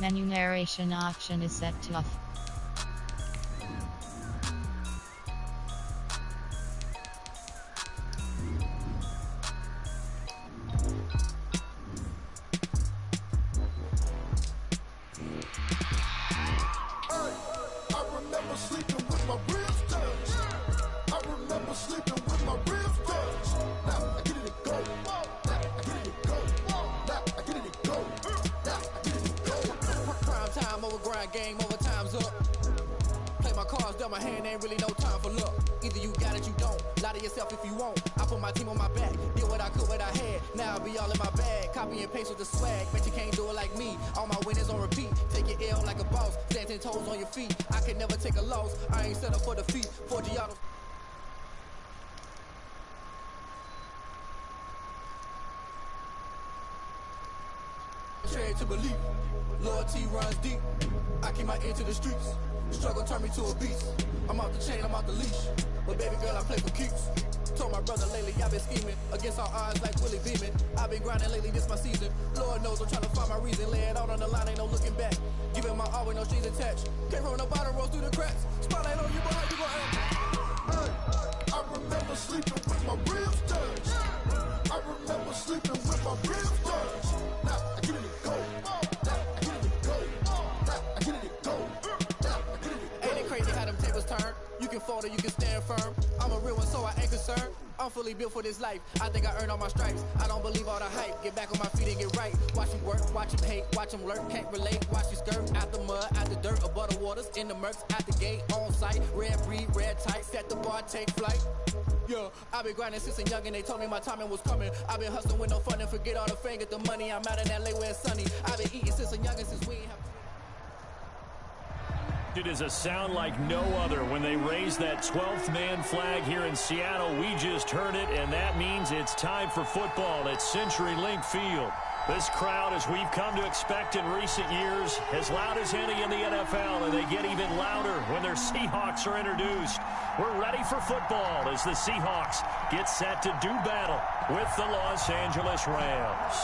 Menu narration option is set to off. Game over, time's up. Play my cards, dealt my hand, ain't really no time for luck. Either you got it, you don't. Lie to yourself if you won't. I put my team on my back, did what I could, what I had. Now I'll be all in my bag. Copy and paste with the swag, bet you can't do it like me. All my winners on repeat. Take your L like a boss, stand 10 toes on your feet. I can never take a loss, I ain't set up for defeat. 4G auto. Trade to believe, loyalty runs deep. I keep my ear to the streets. Struggle turned me to a beast. I'm off the chain, I'm off the leash. But baby girl, I play for keeps. Told my brother lately I've been scheming against all odds like Willie Beeman. I've been grinding lately, this my season. Lord knows I'm trying to find my reason. Lay it out on the line, ain't no looking back. Giving my all with no strings attached. Can't roll no bottom, roll through the cracks. Spotlight on you, but how you gon' act? Hey, I remember sleeping with my ribs touched. I remember sleeping with my ribs touched. Now I get it go. You can fold or you can stand firm. I'm a real one, so I ain't concerned. I'm fully built for this life. I think I earned all my stripes. I don't believe all the hype. Get back on my feet and get right. Watch him work, watch him hate, watch him lurk. Can't relate, watch his skirt. Out the mud, out the dirt, above the waters, in the murks, out the gate, on site. Red breed, red tight, set the bar, take flight. Yeah, I've been grinding since a young and they told me my timing was coming. I've been hustling with no fun and forget all the fame, get the money. I'm out in LA where it's sunny. I've been eating since a young and since we ain't have. It is a sound like no other when they raise that 12th man flag here in Seattle. We just heard it, and that means it's time for football at CenturyLink Field. This crowd, as we've come to expect in recent years, as loud as any in the NFL, and they get even louder when their Seahawks are introduced. We're ready for football as the Seahawks get set to do battle with the Los Angeles Rams.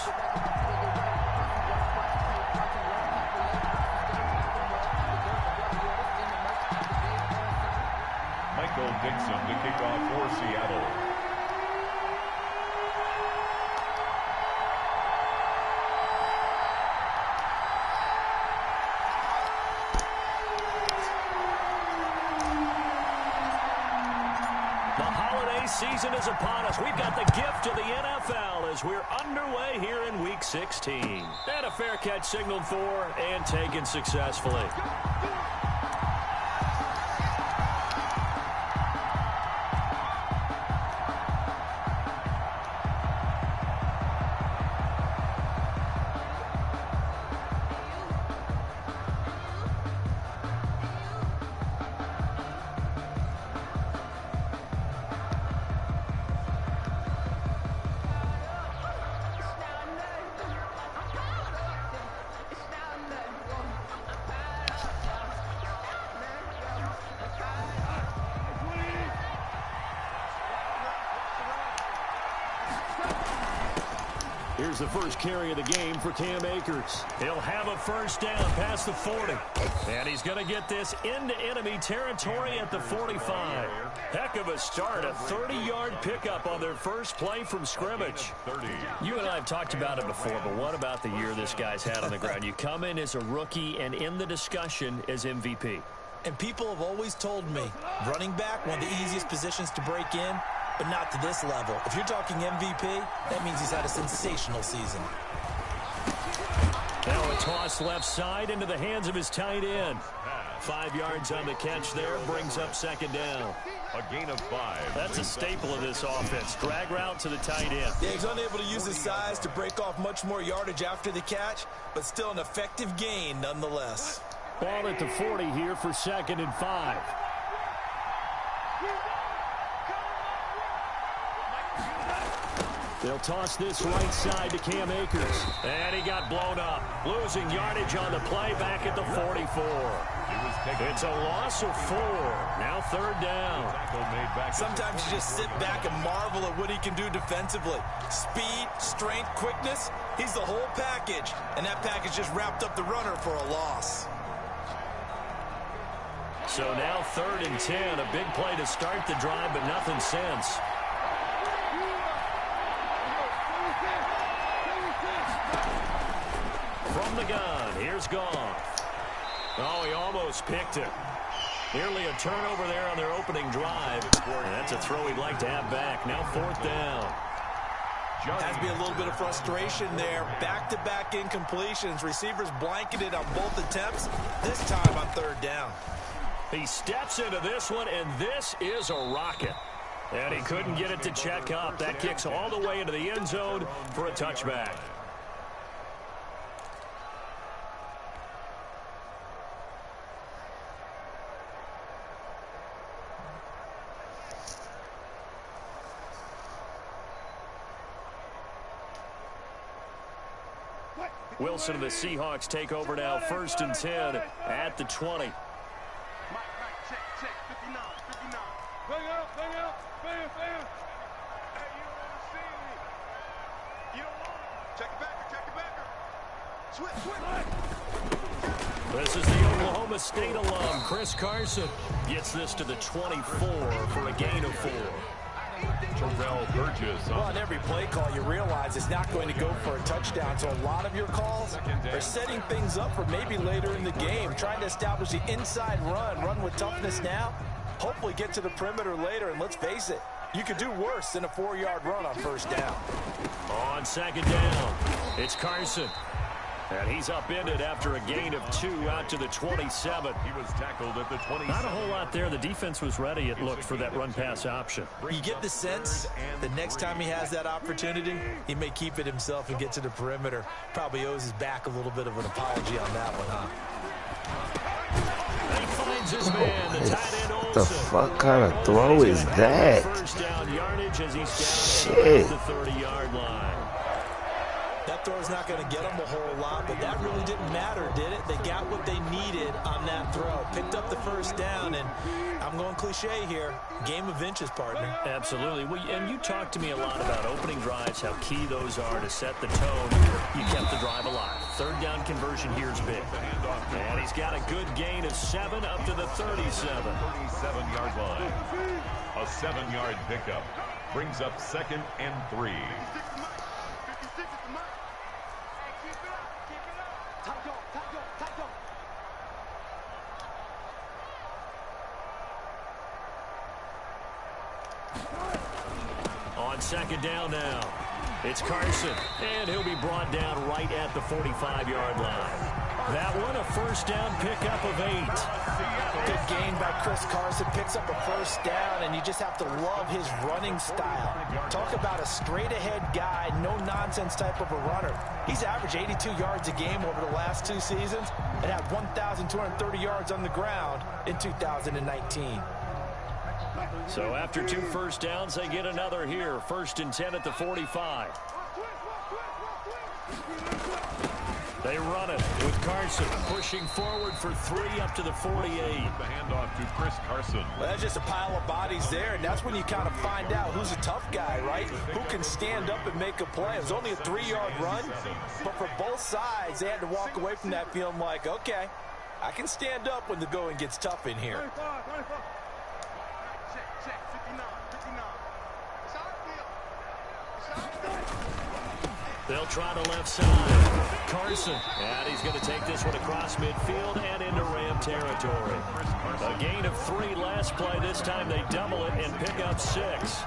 Dixon to kick off for Seattle. The holiday season is upon us. We've got the gift of the NFL as we're underway here in Week 16. And a fair catch signaled for and taken successfully. Here's the first carry of the game for Cam Akers. He'll have a first down past the 40. And he's going to get this into enemy territory at the 45. Heck of a start, a 30-yard pickup on their first play from scrimmage. You and I have talked about it before, but what about the year this guy's had on the ground? You come in as a rookie and in the discussion as MVP. And people have always told me, running back, one of the easiest positions to break in, but not to this level. If you're talking MVP, that means he's had a sensational season. Now a toss left side into the hands of his tight end. 5 yards on the catch there, brings up second down. A gain of 5. That's a staple of this offense. Drag route to the tight end. Yeah, he's unable to use his size to break off much more yardage after the catch, but still an effective gain nonetheless. Ball at the 40 here for 2nd and 5. They'll toss this right side to Cam Akers. And he got blown up. Losing yardage on the play back at the 44. It's a loss of 4. Now 3rd down. Sometimes you just sit back and marvel at what he can do defensively. Speed, strength, quickness. He's the whole package. And that package just wrapped up the runner for a loss. So now 3rd and 10. A big play to start the drive, but nothing since. From the gun, here's Goff. Oh, he almost picked it. Nearly a turnover there on their opening drive. And that's a throw he'd like to have back. Now 4th down. Has to be a little bit of frustration there. Back-to-back incompletions. Receivers blanketed on both attempts. This time on 3rd down. He steps into this one, and this is a rocket. And he couldn't get it to check up. That kicks all the way into the end zone for a touchback. Wilson and the Seahawks take over now, 1st and 10 at the 20. This is the Oklahoma State alum, Chris Carson. Gets this to the 24 for a gain of 4. Terrell Burgess. Well, on every play call, you realize it's not going to go for a touchdown. So a lot of your calls are setting things up for maybe later in the game, trying to establish the inside run with toughness now, hopefully get to the perimeter later. And let's face it, you could do worse than a 4-yard run on 1st down. On 2nd down, it's Carson. And he's upended after a gain of 2 out to the 27. He was tackled at the 27. Not a whole lot there. The defense was ready, it looked, for that run-pass option. You get the sense the next time he has that opportunity, he may keep it himself and get to the perimeter. Probably owes his back a little bit of an apology on that one, huh? He finds his man, the tight end Olsen. The fuck kind of throw is that? First down yardage as he's down Shit. at the 30-yard line. That throw's not going to get them a whole lot, but that really didn't matter, did it? They got what they needed on that throw. Picked up the 1st down, and I'm going cliche here. Game of inches, partner. Absolutely. Well, and you talked to me a lot about opening drives, how key those are to set the tone. You kept the drive alive. 3rd down conversion here is big. And he's got a good gain of 7 up to the 37. 37-yard line. A 7-yard pickup brings up 2nd and 3. On 2nd down now, it's Carson, and he'll be brought down right at the 45-yard line. That one, a 1st down pickup of 8. Good gain by Chris Carson. Picks up a 1st down, and you just have to love his running style. Talk about a straight-ahead guy, no-nonsense type of a runner. He's averaged 82 yards a game over the last 2 seasons and had 1,230 yards on the ground in 2019. So after 2 1st downs, they get another here. 1st and 10 at the 45. They run it with Carson pushing forward for 3 up to the 48. The handoff to Chris Carson. Well, that's just a pile of bodies there, and that's when you kind of find out who's a tough guy, right? Who can stand up and make a play. It was only a 3-yard run, but for both sides, they had to walk away from that feeling like, okay, I can stand up when the going gets tough in here. They'll try the left side. Carson, and he's going to take this one across midfield and into Ram territory. A gain of 3 last play. This time they double it and pick up 6.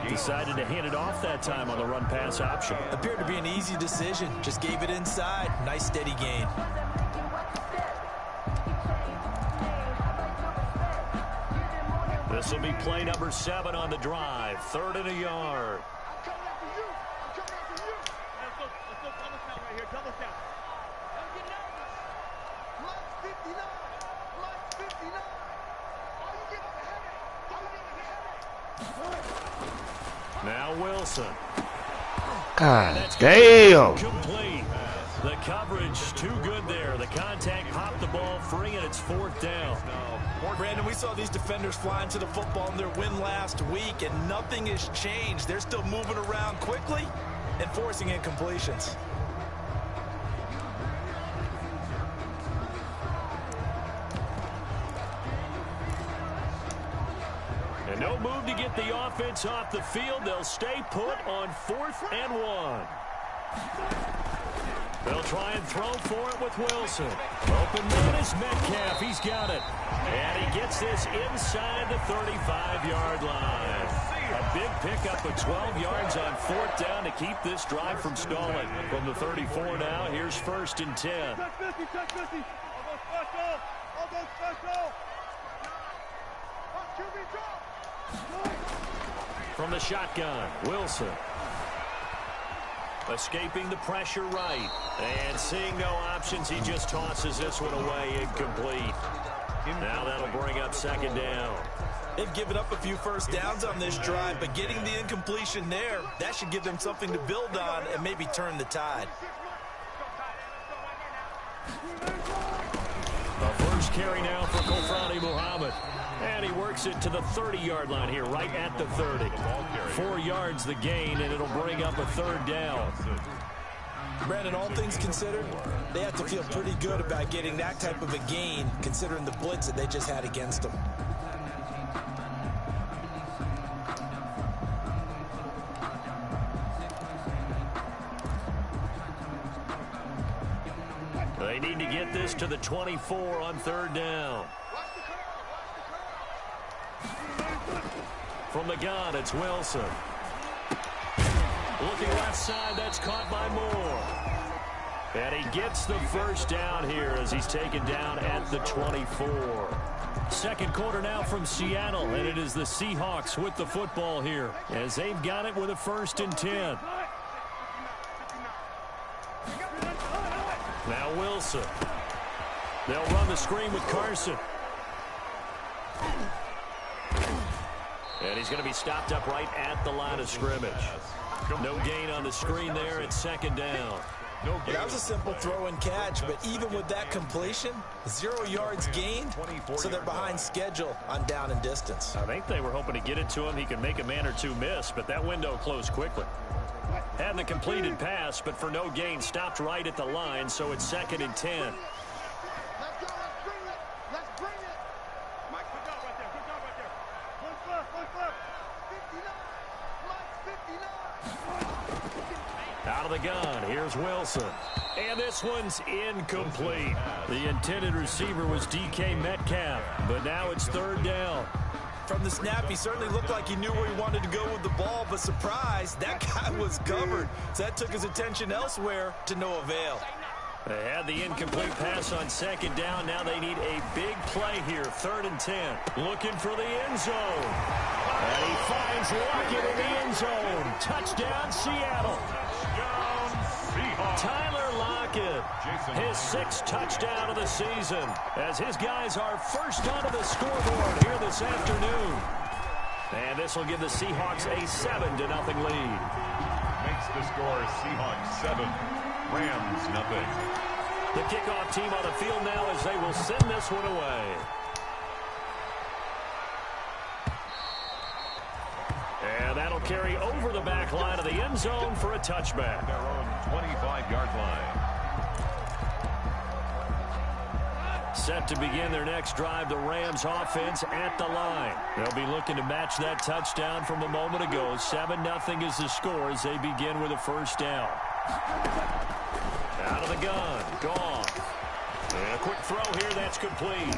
Decided to hand it off that time on the run-pass option. Appeared to be an easy decision. Just gave it inside. Nice steady gain. This will be play number 7 on the drive. 3rd and a yard. Now Wilson. God damn. Complete. The coverage too good there. The contact popped the ball free, and it's 4th down. Brandon, we saw these defenders flying to the football in their win last week, and nothing has changed. They're still moving around quickly and forcing incompletions. And no move to get the offense off the field. They'll stay put on 4th and 1. They'll try and throw for it with Wilson. Open man is Metcalf. He's got it. And he gets this inside the 35-yard line. A big pickup of 12 yards on 4th down to keep this drive from stalling. From the 34 now, here's 1st and 10. From the shotgun, Wilson. Escaping the pressure right. And seeing no options, he just tosses this one away, incomplete. Now that'll bring up 2nd down. They've given up a few first downs on this drive, but getting the incompletion there, that should give them something to build on and maybe turn the tide. The first carry now for Kofrani Muhammad. And he works it to the 30-yard line here, right at the 30. 4 yards the gain, and it'll bring up a 3rd down. Brandon, all things considered, they have to feel pretty good about getting that type of a gain, considering the blitz that they just had against them. They need to get this to the 24 on 3rd down. From the gun, it's Wilson. Looking left side, that's caught by Moore. And he gets the first down here as he's taken down at the 24. Second quarter now from Seattle, and it is the Seahawks with the football here as they've got it with a 1st and 10. Now Wilson. They'll run the screen with Carson. And he's going to be stopped up right at the line of scrimmage. No gain on the screen there at 2nd down. Well, that was a simple throw and catch, but even with that completion, 0 yards gained, so they're behind schedule on down and distance. I think they were hoping to get it to him. He could make a man or two miss, but that window closed quickly. Had the completed pass, but for no gain, stopped right at the line, so it's 2nd and 10. Out of the gun, here's Wilson. And this one's incomplete. The intended receiver was DK Metcalf, but now it's 3rd down. From the snap, he certainly looked like he knew where he wanted to go with the ball, but surprise, that guy was covered. So that took his attention elsewhere to no avail. They had the incomplete pass on 2nd down. Now they need a big play here, 3rd and 10. Looking for the end zone. And he finds Lockett in the end zone. Touchdown, Seattle. Tyler Lockett, his 6th touchdown of the season, as his guys are first onto the scoreboard here this afternoon. And this will give the Seahawks a 7-0 lead. Makes the score Seahawks 7, Rams 0. The kickoff team on the field now as they will send this one away. And that'll carry over the back line of the end zone for a touchback. Their own 25-yard line. Set to begin their next drive, the Rams offense at the line. They'll be looking to match that touchdown from a moment ago. 7-0 is the score as they begin with a 1st down. Out of the gun, Goff. And a quick throw here, that's complete.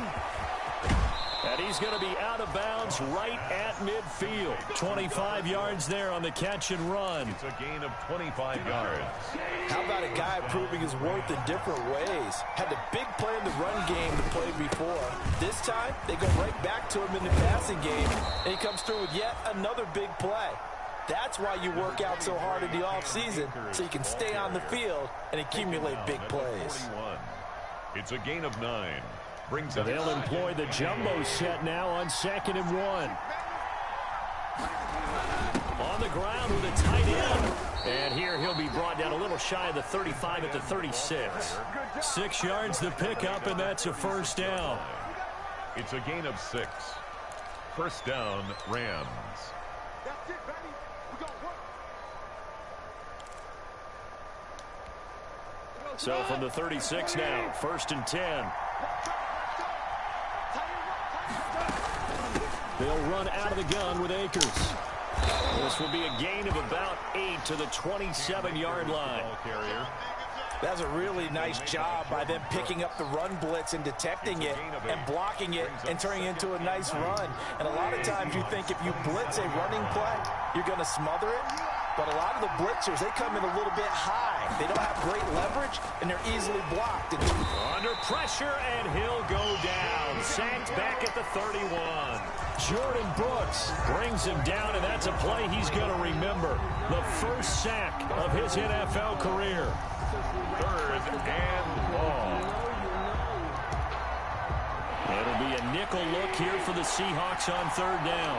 And he's going to be out of bounds right at midfield. 25 yards there on the catch and run. It's a gain of 25 yards. How about a guy proving his worth in different ways? Had a big play in the run game to play before. This time, they go right back to him in the passing game, and he comes through with yet another big play. That's why you work out so hard in the offseason, so you can stay on the field and accumulate big plays. 41. It's a gain of 9. Brings up. They'll employ the jumbo set now on 2nd and 1. On the ground with a tight end. And here he'll be brought down a little shy of the 35 at the 36. 6 yards the pickup, and that's a first down. It's a gain of 6. First down, Rams. That's it, baby. We got work. So from the 36 now, 1st and 10. They'll run out of the gun with Akers. This will be a gain of about 8 to the 27-yard line. That's a really nice job by them picking up the run blitz and detecting it and blocking it and turning it into a nice run. And a lot of times you think if you blitz a running play, you're going to smother it. But a lot of the blitzers, they come in a little bit high. They don't have great leverage, and they're easily blocked. Under pressure, and he'll go down. Sacked back at the 31. Jordan Brooks brings him down, and that's a play he's going to remember. The first sack of his NFL career. 3rd and long. It'll be a nickel look here for the Seahawks on 3rd down.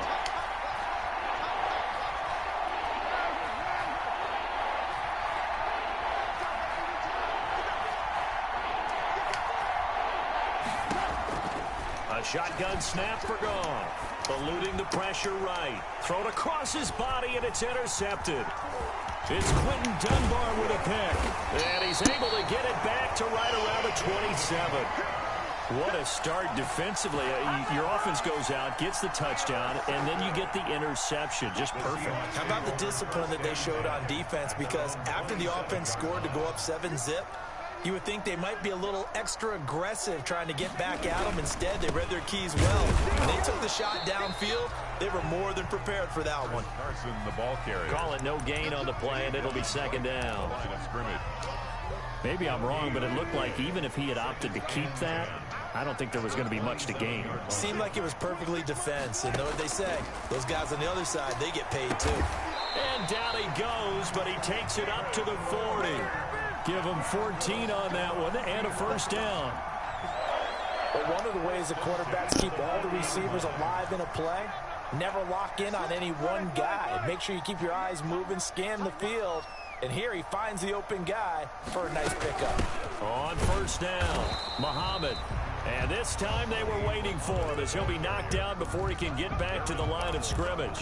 A shotgun snap for gone. Eluding the pressure right. Thrown across his body, and it's intercepted. It's Quentin Dunbar with a pick. And he's able to get it back to right around the 27. What a start defensively. Your offense goes out, gets the touchdown, and then you get the interception. Just perfect. How about the discipline that they showed on defense? Because after the offense scored to go up 7-zip, you would think they might be a little extra aggressive trying to get back at them. Instead, they read their keys well. When they took the shot downfield, they were more than prepared for that one. Carson, the ball carrier. Call it no gain on the play, and it'll be 2nd down. Line of scrimmage. Maybe I'm wrong, but it looked like even if he had opted to keep that, I don't think there was going to be much to gain. Seemed like it was perfectly defense. And know what they say? Those guys on the other side, they get paid too. And down he goes, but he takes it up to the 40. Give him 14 on that one and a first down. But one of the ways the quarterbacks keep all the receivers alive in a play, never lock in on any one guy. Make sure you keep your eyes moving, scan the field. And here he finds the open guy for a nice pickup. On 1st down, Muhammad. And this time they were waiting for him as he'll be knocked down before he can get back to the line of scrimmage.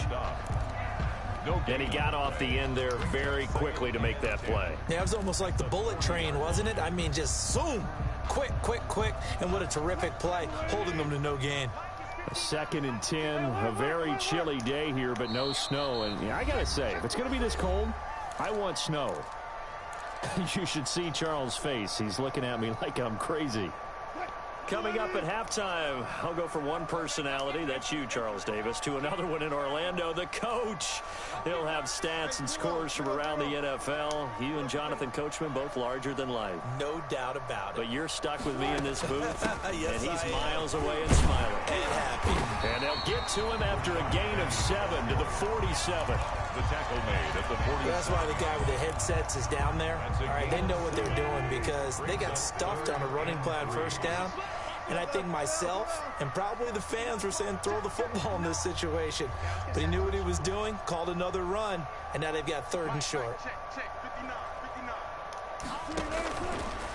And he got off the end there very quickly to make that play. Yeah, it was almost like the bullet train, wasn't it? I mean, just zoom. Quick, quick, quick. And what a terrific play, holding them to no gain. A 2nd and 10, a very chilly day here, but no snow. And yeah, I got to say, if it's going to be this cold, I want snow. You should see Charles' face. He's looking at me like I'm crazy. Coming up at halftime, I'll go from one personality, that's you, Charles Davis, to another one in Orlando, the coach. He'll have stats and scores from around the NFL. You and Jonathan Coachman, both larger than life. No doubt about it. But you're stuck with me in this booth, Yes, and he's I am. miles away and smiling. And happy. And they'll get to him after a gain of 7 to the 47. The tackle made at the 40. That's why the guy with the headsets is down there. All right, they know what they're doing because they got stuffed on a running play on 1st down. And I think myself and probably the fans were saying throw the football in this situation. But he knew what he was doing, called another run, and now they've got 3rd and short.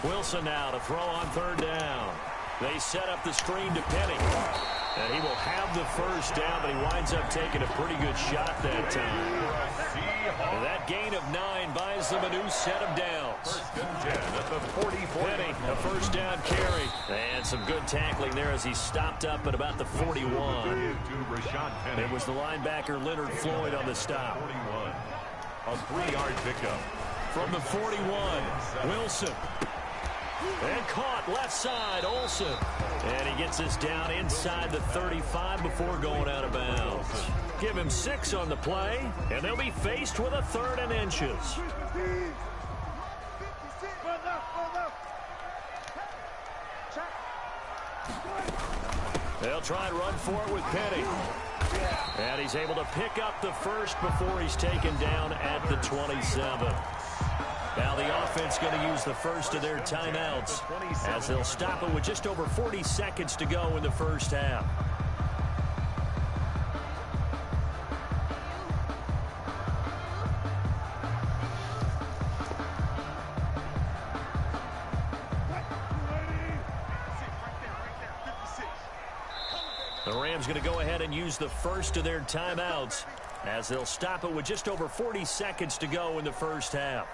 Wilson now to throw on 3rd down. They set up the screen to Penny. And he will have the first down, but he winds up taking a pretty good shot that time. And that gain of 9 buys them a new set of downs. 1st and 10 at the 44. Penny, a first down carry. And some good tackling there as he stopped up at about the 41. It was the linebacker Leonard Floyd on the stop. 41. A 3-yard pickup. From the 41, Wilson. And caught left side, Olsen. And he gets us down inside the 35 before going out of bounds. Give him 6 on the play, and they'll be faced with a 3rd and inches. They'll try and run for it with Penny. And he's able to pick up the first before he's taken down at the 27. Now the offense going to use the first of their timeouts as they'll stop it with just over 40 seconds to go in the first half. The Rams going to go ahead and use the first of their timeouts as they'll stop it with just over 40 seconds to go in the first half.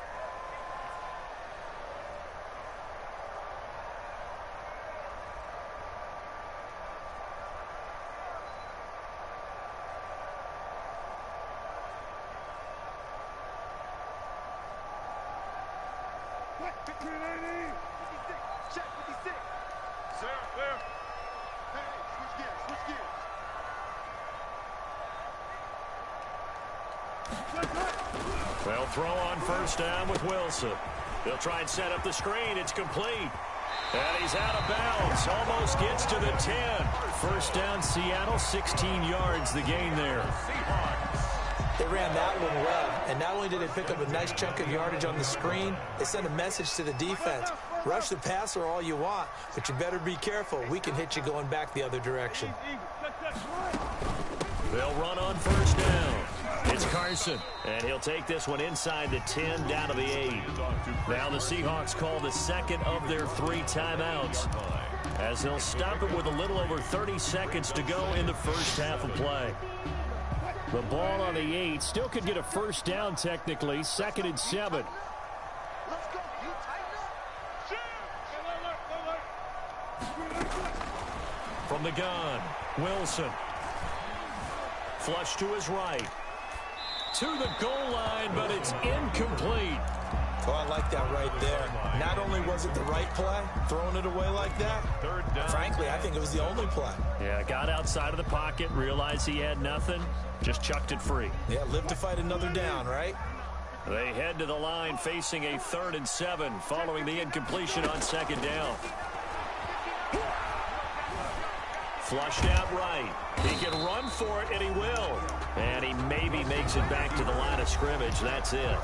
They'll throw on first down with Wilson. They'll try and set up the screen. It's complete. And he's out of bounds. Almost gets to the 10. First down, Seattle, 16 yards the gain there. They ran that one well, and not only did they pick up a nice chunk of yardage on the screen, they sent a message to the defense. Rush the passer all you want, but you better be careful. We can hit you going back the other direction. They'll run on first down. It's Carson, and he'll take this one inside the 10 down to the 8. Now the Seahawks call the second of their 3 timeouts as they'll stop it with a little over 30 seconds to go in the first half of play. The ball on the 8 still could get a first down technically. 2nd and 7. From the gun, Wilson. Flush to his right. To the goal line, but it's incomplete. Oh, I like that right there. Not only was it the right play, throwing it away like that, frankly, I think it was the only play. Yeah, got outside of the pocket, realized he had nothing, just chucked it free. Yeah, live to fight another down, right? They head to the line facing a 3rd and 7 following the incompletion on 2nd down. Flushed out right. He can run for it, and he will. And he maybe makes it back to the line of scrimmage. That's it.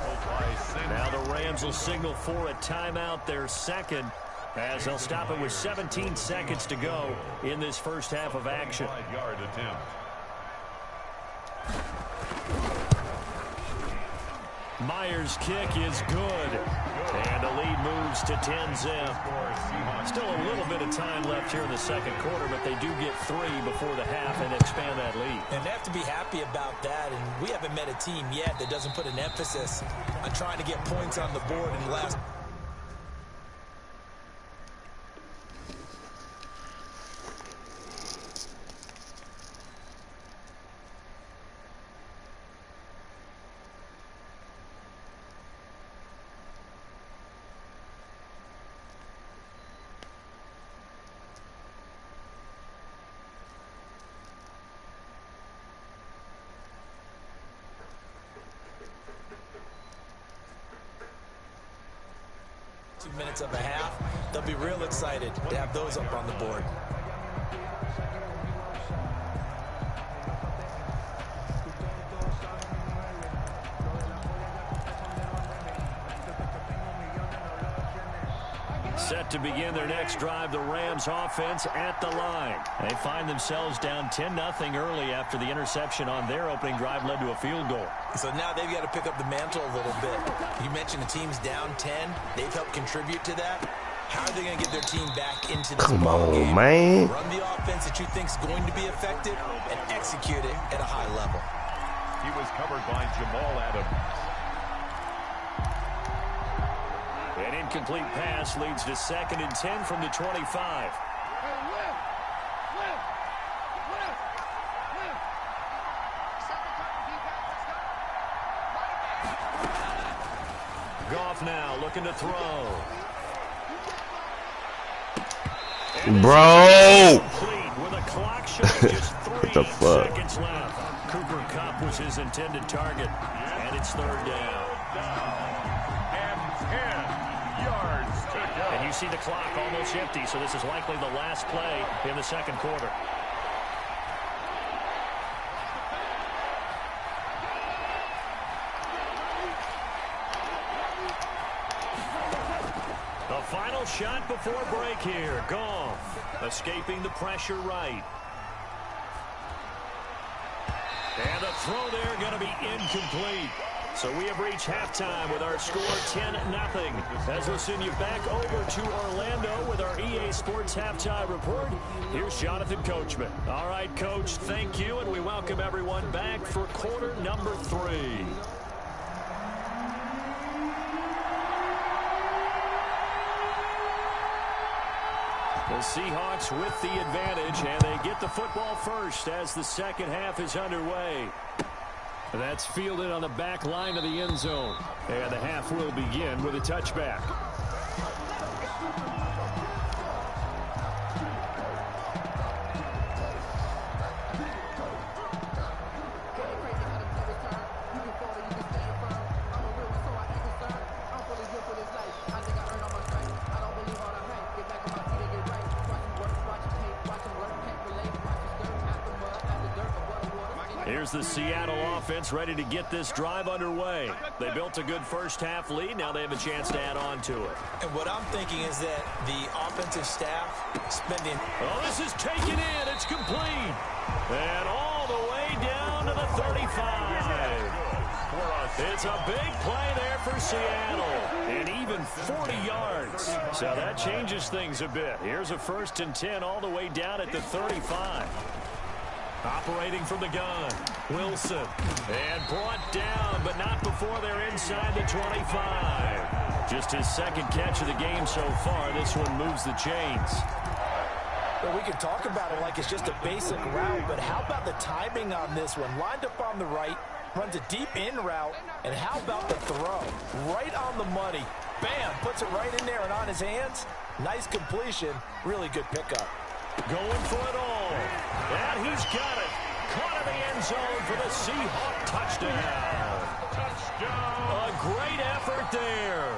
Now the Rams will signal for a timeout, their 2nd, as they'll stop it with 17 seconds to go in this first half of action. Myers' kick is good. And the lead moves to 10-zip. Still a little bit of time left here in the 2nd quarter, but they do get 3 before the half and expand that lead. And they have to be happy about that. And we haven't met a team yet that doesn't put an emphasis on trying to get points on the board in the last. Minutes of a half, they'll be real excited to have those up on the board. Set to begin their next drive, the Rams offense at the line. They find themselves down 10-0 early after the interception on their opening drive led to a field goal. So now they've got to pick up the mantle a little bit. You mentioned the team's down 10. They've helped contribute to that. How are they going to get their team back into this ball game? Come on, man. Run the offense that you think is going to be effective and execute it at a high level. He was covered by Jamal Adams. An incomplete pass leads to 2nd and 10 from the 25. Goff now looking to throw. Bro! With a clock showing just 3 seconds left. Cooper Kupp was his intended target, and it's 3rd down. And you see the clock almost empty, so this is likely the last play in the 2nd quarter. The final shot before break here. Goff escaping the pressure right. And the throw there going to be incomplete. So we have reached halftime with our score 10-0. As we'll send you back over to Orlando with our EA Sports halftime report, here's Jonathan Coachman. All right, Coach, thank you, and we welcome everyone back for quarter number 3. The Seahawks with the advantage, and they get the football first as the second half is underway. That's fielded on the back line of the end zone. And the half will begin with a touchback. Here's the Seattle offense ready to get this drive underway. They built a good first half lead. Now they have a chance to add on to it. And what I'm thinking is that the offensive staff spending... Oh, this is taken in. It's complete. And all the way down to the 35. It's a big play there for Seattle. And even 40 yards. So that changes things a bit. Here's a 1st and 10 all the way down at the 35. Operating from the gun, Wilson, and brought down, but not before they're inside the 25. Just his second catch of the game so far. This one moves the chains. Well, we can talk about it like it's just a basic route, but how about the timing on this one? Lined up on the right, runs a deep in route, and how about the throw? Right on the money. Bam, puts it right in there and on his hands. Nice completion, really good pickup. Going for it all. And he's got it. Caught in the end zone for the Seahawk touchdown. A great effort there.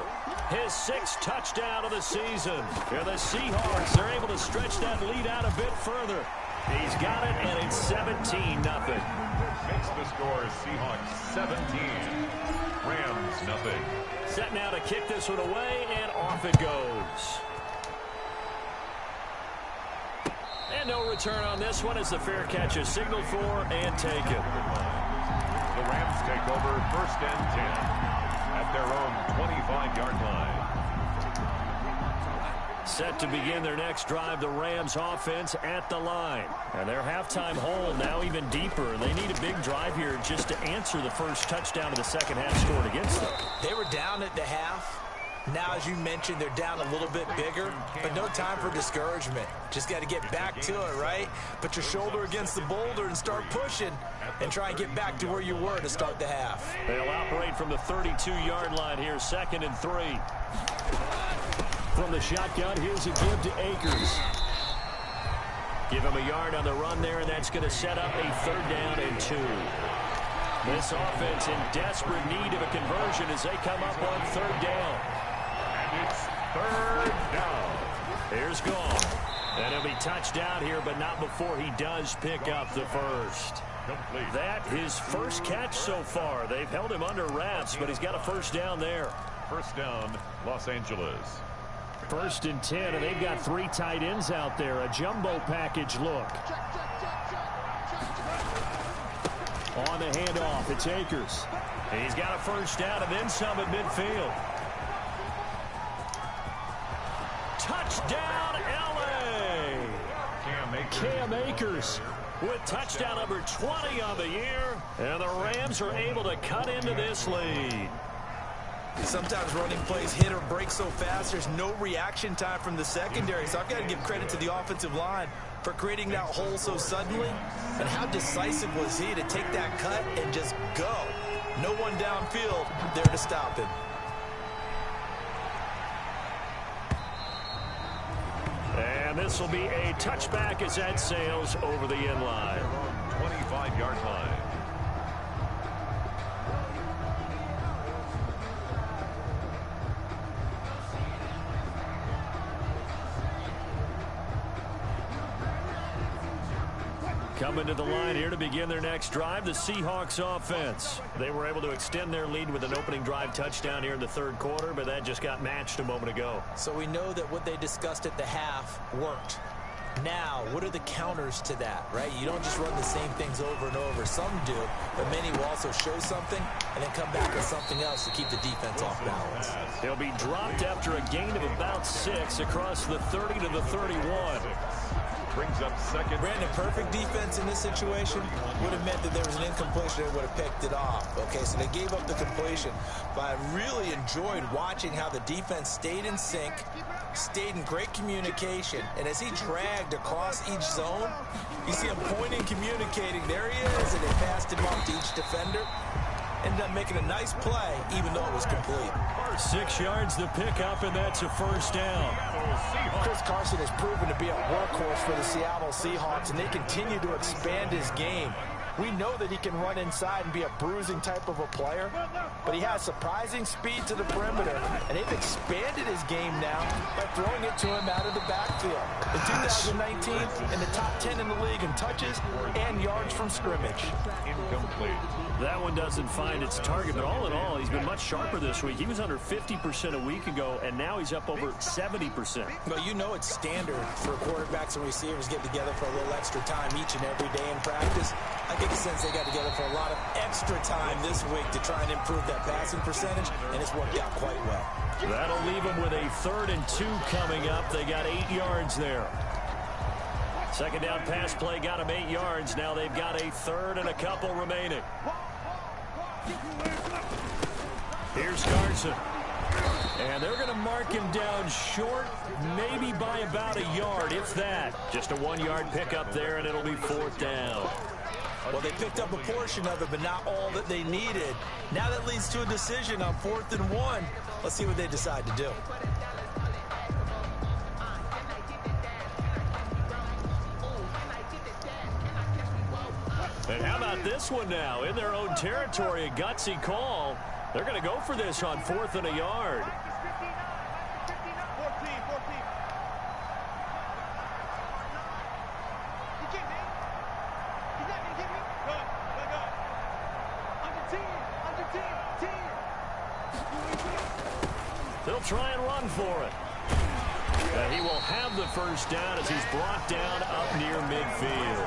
His 6th touchdown of the season. And the Seahawks are able to stretch that lead out a bit further. He's got it, and it's 17-0. Makes the score Seahawks 17. Rams nothing. Set now to kick this one away, and off it goes. And no return on this one as the fair catch is signaled for and taken. The Rams take over 1st and 10 at their own 25-yard line. Set to begin their next drive, the Rams offense at the line. And their halftime hole now even deeper. They need a big drive here just to answer the first touchdown of the second half scored against them. They were down at the half. Now, as you mentioned, they're down a little bit bigger, but no time for discouragement. Just got to get back to it, right? Put your shoulder against the boulder and start pushing and try and get back to where you were to start the half. They'll operate from the 32-yard line here, 2nd and 3. From the shotgun, here's a give to Akers. Give him a yard on the run there, and that's going to set up a 3rd down and 2. This offense in desperate need of a conversion as they come up on 3rd down. And it's 3rd down. Here's Gall. And he'll be touched down here, but not before he does pick up the first. Complete. That his first catch so far. They've held him under wraps, but he's got a 1st down there. 1st down, Los Angeles. 1st and 10, and they've got 3 tight ends out there. A jumbo package look. On the handoff, it's Akers. He's got a 1st down and then some at midfield. Touchdown, L.A. Cam Akers with touchdown number 20 on the year. And the Rams are able to cut into this lead. Sometimes running plays hit or break so fast, there's no reaction time from the secondary. So I've got to give credit to the offensive line for creating that hole so suddenly. And how decisive was he to take that cut and just go? No one downfield there to stop him. And this will be a touchback as that sails over the end line. 25-yard line. Coming to the line here to begin their next drive, the Seahawks offense. They were able to extend their lead with an opening drive touchdown here in the 3rd quarter, but that just got matched a moment ago. So we know that what they discussed at the half worked. Now, what are the counters to that, right? You don't just run the same things over and over. Some do, but many will also show something and then come back with something else to keep the defense off balance. He'll be dropped after a gain of about 6 across the 30 to the 31. Brings up second. Brandon, perfect defense in this situation would have meant that there was an incompletion that would have picked it off. Okay, so they gave up the completion, but I really enjoyed watching how the defense stayed in sync, stayed in great communication, and as he dragged across each zone, you see him pointing, communicating. There he is, and they passed him off to each defender. Ended up making a nice play, even though it was complete. 6 yards to pick up, and that's a first down. Chris Carson has proven to be a workhorse for the Seattle Seahawks, and they continue to expand his game. We know that he can run inside and be a bruising type of a player, but he has surprising speed to the perimeter, and they've expanded his game now by throwing it to him out of the backfield. In 2019, in the top 10 in the league in touches and yards from scrimmage. Incomplete. That one doesn't find its target, but all in all, he's been much sharper this week. He was under 50% a week ago, and now he's up over 70%. Well, you know it's standard for quarterbacks and receivers get together for a little extra time each and every day in practice. I get the sense they got together for a lot of extra time this week to try and improve that passing percentage, and it's worked out quite well. That'll leave them with a 3rd and 2 coming up. They got 8 yards there. Second down pass play got them 8 yards. Now they've got a 3rd and a couple remaining. Here's Carson. And they're going to mark him down short, maybe by about a yard, if that. Just a 1-yard pickup there, and it'll be 4th down. Well, they picked up a portion of it, but not all that they needed. Now that leads to a decision on 4th and 1. Let's see what they decide to do. And how about this one now? In their own territory, a gutsy call. They're going to go for this on 4th and a yard. They'll try and run for it. And he will have the first down as he's brought down up near midfield.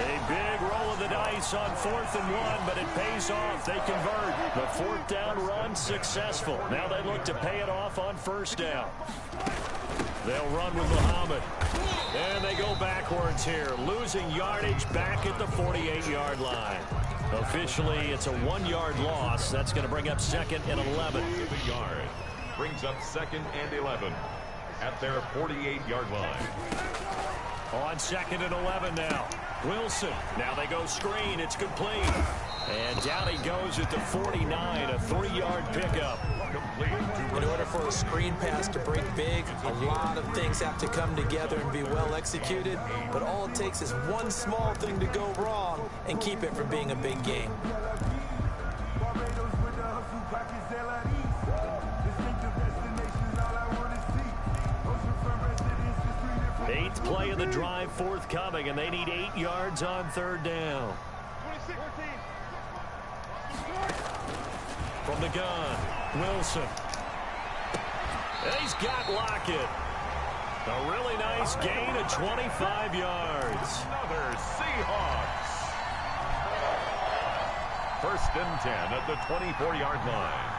A big roll of the dice on 4th and 1, but it pays off. They convert. The 4th down run successful. Now they look to pay it off on 1st down. They'll run with Muhammad. And they go backwards here, losing yardage back at the 48-yard line. Officially, it's a 1-yard loss. That's going to bring up 2nd and 11. The yard brings up 2nd and 11 at their 48-yard line. On 2nd and 11 now. Wilson. Now they go screen. It's complete. And down he goes at the 49, a 3-yard pickup. In order for a screen pass to break big, a lot of things have to come together and be well executed. But all it takes is one small thing to go wrong and keep it from being a big game. Eighth play of the drive forthcoming, and they need 8 yards on 3rd down. From the gun, Wilson. And he's got Lockett. A really nice gain of 25 yards. Another Seahawks. 1st and 10 at the 24-yard line.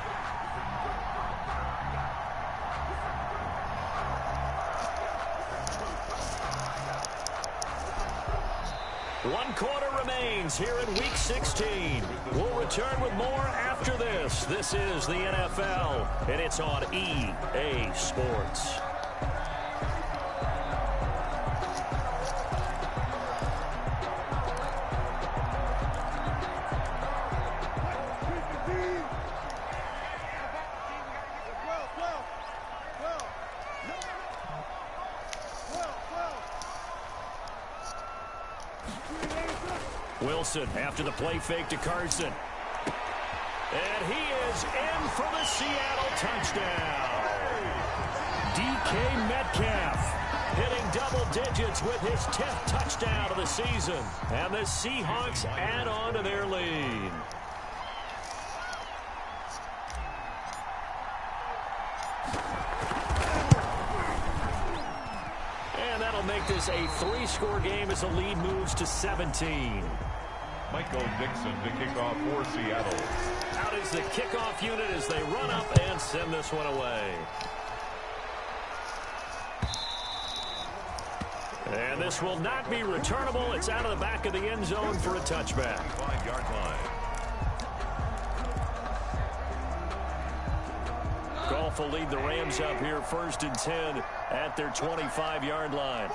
One quarter remains here in Week 16. We'll return with more after this. This is the NFL, and it's on EA Sports. Wilson after the play fake to Carson. And he is in for the Seattle touchdown. DK Metcalf hitting double digits with his 10th touchdown of the season. And the Seahawks add on to their lead. And that'll make this a 3-score game as the lead moves to 17. Michael Dixon to kick off for Seattle. Out is the kickoff unit as they run up and send this one away. And this will not be returnable. It's out of the back of the end zone for a touchback. 5-yard line. Goff will lead the Rams up here 1st and 10 at their 25-yard line.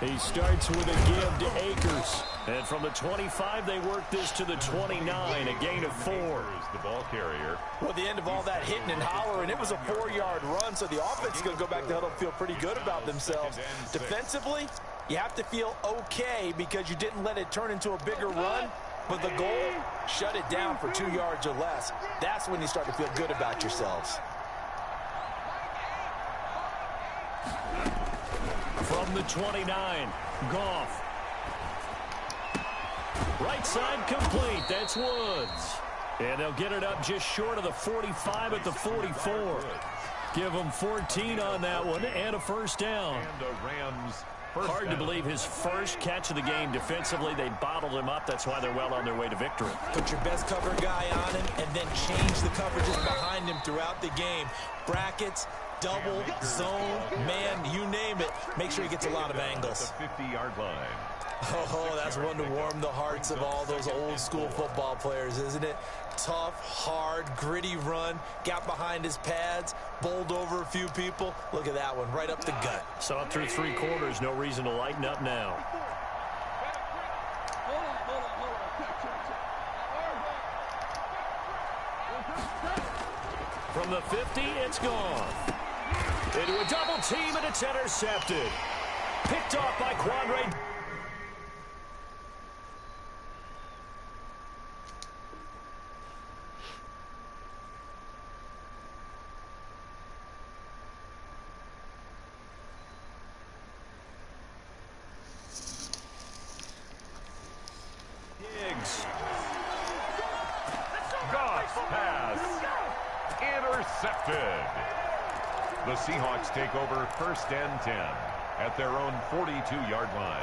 He starts with a give to Akers. And from the 25, they work this to the 29, a gain of 4. The ball carrier. Well, the end of all that hitting and hollering, it was a 4-yard run, so the offense is going to go back to huddle and feel pretty good about themselves. Defensively, you have to feel okay because you didn't let it turn into a bigger run. But the goal, shut it down for 2 yards or less. That's when you start to feel good about yourselves. From the 29, Goff. Right side complete. That's Woods. And they'll get it up just short of the 45 at the 44. Give them 14 on that one and a first down. And the Rams. Hard to believe his first catch of the game defensively. They bottled him up. That's why they're well on their way to victory. Put your best cover guy on him and then change the coverages behind him throughout the game. Brackets, double, zone, man, you name it. Make sure he gets a lot of angles. The 50-yard line. Oh, that's one to warm the hearts of all those old school football players, isn't it? Tough, hard, gritty run. Got behind his pads, bowled over a few people. Look at that one, right up the gut. Saw it through 3 quarters. No reason to lighten up now. From the 50, it's gone. Into a double team, and it's intercepted. Picked off by Quandre. Intercepted. The Seahawks take over 1st and 10 at their own 42-yard line.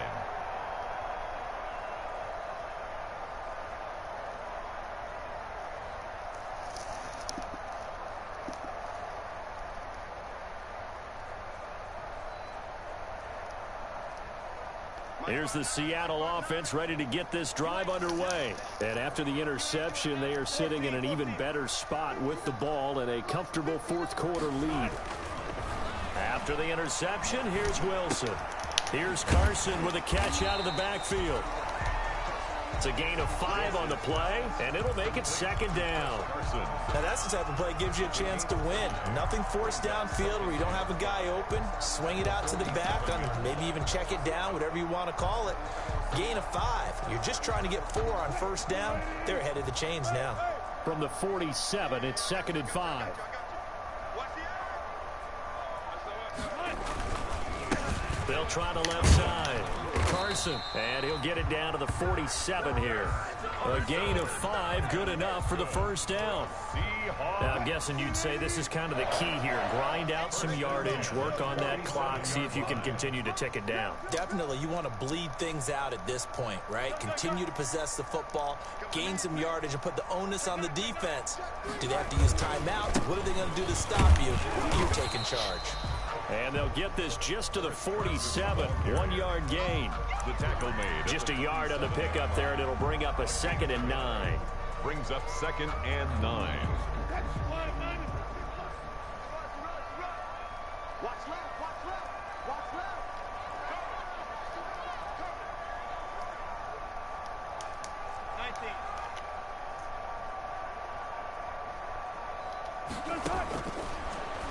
Here's the Seattle offense ready to get this drive underway. And after the interception, they are sitting in an even better spot with the ball and a comfortable 4th quarter lead. After the interception, here's Wilson. Here's Carson with a catch out of the backfield. It's a gain of 5 on the play, and it'll make it 2nd down. Now that's the type of play that gives you a chance to win. Nothing forced downfield where you don't have a guy open. Swing it out to the back, maybe even check it down, whatever you want to call it. Gain of 5. You're just trying to get 4 on 1st down. They're ahead of the chains now. From the 47, it's 2nd and 5. They'll try the left side. Carson, and he'll get it down to the 47 here. A gain of 5, good enough for the 1st down. Now, I'm guessing you'd say this is kind of the key here. Grind out some yardage, work on that clock, see if you can continue to tick it down. Definitely, you want to bleed things out at this point, right? Continue to possess the football, gain some yardage, and put the onus on the defense. Do they have to use timeouts? What are they going to do to stop you? You're taking charge. And they'll get this just to the 47, 1-yard gain. The tackle made. Just a yard on the pickup there, and it'll bring up a 2nd and 9. Brings up 2nd and 9.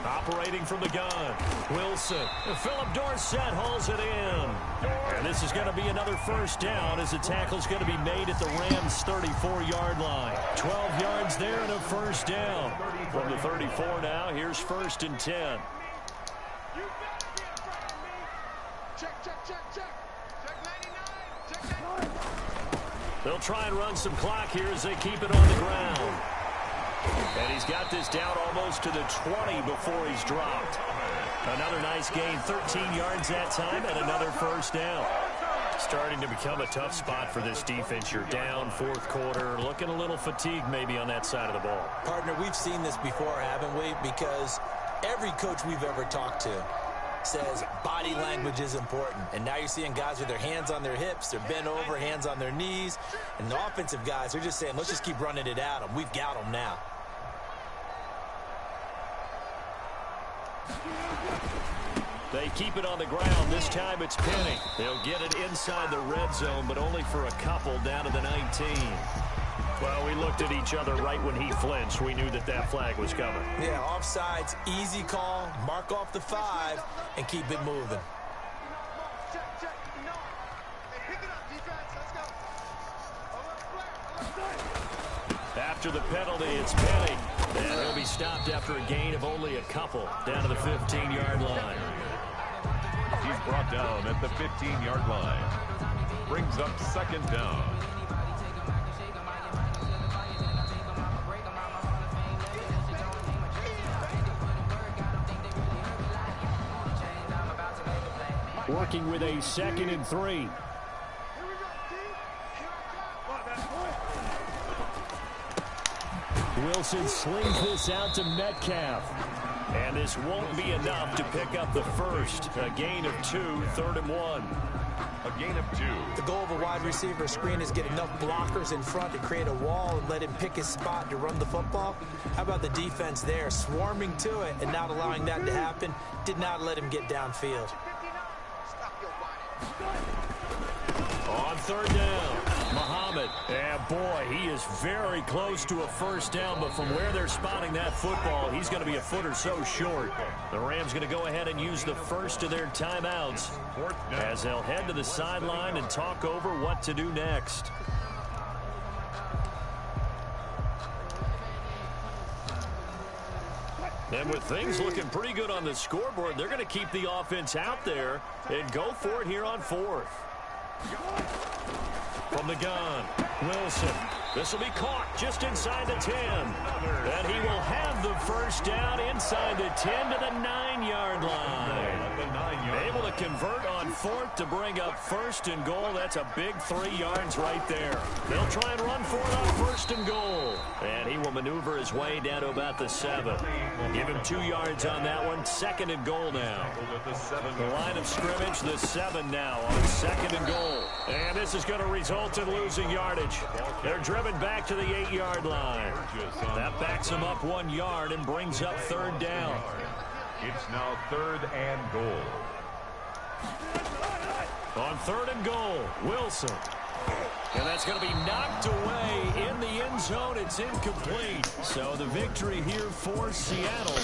Operating from the gun, Wilson. Philip Dorsett hauls it in. And this is going to be another 1st down as the tackle's going to be made at the Rams' 34-yard line. 12 yards there and a 1st down. From the 34 now, here's 1st and 10. They'll try and run some clock here as they keep it on the ground. And he's got this down almost to the 20 before he's dropped. Another nice gain, 13 yards that time, and another first down. Starting to become a tough spot for this defense. You're down fourth quarter, looking a little fatigued maybe on that side of the ball. Partner, we've seen this before, haven't we? Because every coach we've ever talked to says body language is important. And now you're seeing guys with their hands on their hips, they're bent over, hands on their knees. And the offensive guys are just saying, let's just keep running it at them. We've got them now. They keep it on the ground. This time it's Penny. They'll get it inside the red zone, but only for a couple down to the 19. Well, we looked at each other right when he flinched. We knew that that flag was coming. Yeah, offsides, easy call, mark off the 5, and keep it moving. After the penalty, it's Penny. And he'll be stopped after a gain of only a couple down to the 15-yard line. He's brought down at the 15-yard line. Brings up second down. Working with a 2nd and 3. Wilson slings this out to Metcalf. And this won't be enough to pick up the first. A gain of 2, 3rd and 1. A gain of 2. The goal of a wide receiver screen is get enough blockers in front to create a wall and let him pick his spot to run the football. How about the defense there, swarming to it and not allowing that to happen? Did not let him get downfield. On 3rd down, Muhammad. And boy, he is very close to a first down, but from where they're spotting that football, he's going to be a foot or so short. The Rams going to go ahead and use the first of their timeouts as they'll head to the sideline and talk over what to do next. And with things looking pretty good on the scoreboard, they're going to keep the offense out there and go for it here on 4th. From the gun, Wilson. This will be caught just inside the 10. And he will have the first down inside the 10 to the 9-yard line. Able to convert on 4th to bring up 1st and goal. That's a big 3 yards right there. They'll try and run for it on 1st and goal. And he will maneuver his way down to about the 7. Give him 2 yards on that one. 2nd and goal now. The line of scrimmage, the 7 now on 2nd and goal. And this is going to result in losing yardage. They're driven back to the 8-yard line. That backs him up 1 yard and brings up 3rd down. It's now 3rd and goal. On 3rd and goal, Wilson. And that's going to be knocked away in the end zone. It's incomplete. So the victory here for Seattle.